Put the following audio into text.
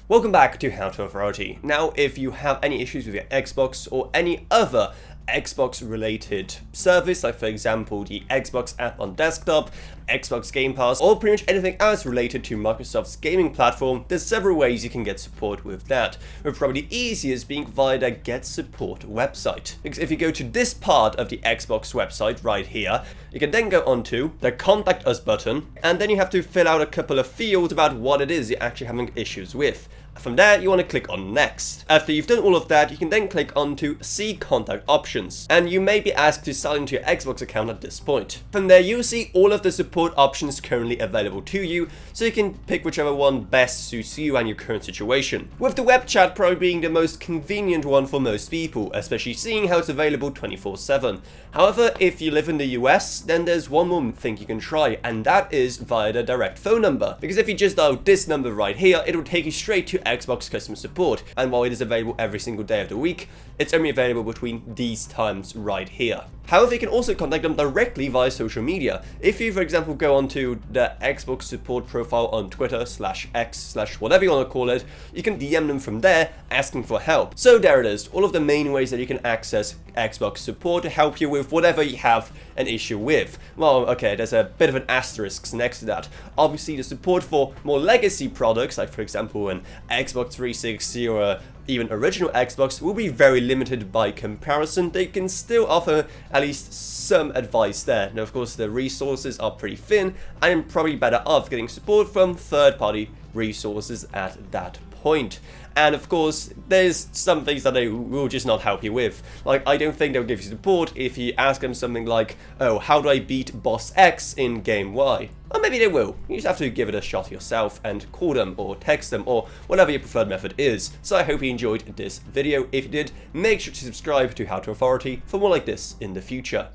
Welcome back to How to Authority. Now, if you have any issues with your Xbox or any other Xbox related service, like for example the Xbox app on desktop, Xbox Game Pass, or pretty much anything else related to Microsoft's gaming platform, there's several ways you can get support with that, with probably the easiest being via their Get Support website. Because if you go to this part of the Xbox website right here, you can then go onto the Contact Us button, and then you have to fill out a couple of fields about what it is you're actually having issues with. From there, you want to click on Next. After you've done all of that, you can then click on to See Contact Options, and you may be asked to sign into your Xbox account at this point. From there, you'll see all of the support options currently available to you, so you can pick whichever one best suits you and your current situation. With the web chat probably being the most convenient one for most people, especially seeing how it's available 24/7. However, if you live in the US, then there's one more thing you can try, and that is via the direct phone number. Because if you just dial this number right here, it will take you straight to Xbox customer support, and while it is available every single day of the week, it's only available between these times right here. However, you can also contact them directly via social media. If you, for example, go onto the Xbox support profile on Twitter /X/ whatever you want to call it, you can DM them from there asking for help. So there it is, all of the main ways that you can access Xbox support to help you with whatever you have an issue with. Well, okay, there's a bit of an asterisk next to that. Obviously, the support for more legacy products, like for example an Xbox 360 or even original Xbox, will be very limited by comparison. They can still offer at least some advice there. Now, of course, the resources are pretty thin, and I'm probably better off getting support from third-party resources at that point. And of course, there's some things that they will just not help you with. Like, I don't think they'll give you support if you ask them something like, oh, how do I beat boss X in game Y? Or maybe they will. You just have to give it a shot yourself and call them or text them or whatever your preferred method is. So I hope you enjoyed this video. If you did, make sure to subscribe to How to Authority for more like this in the future.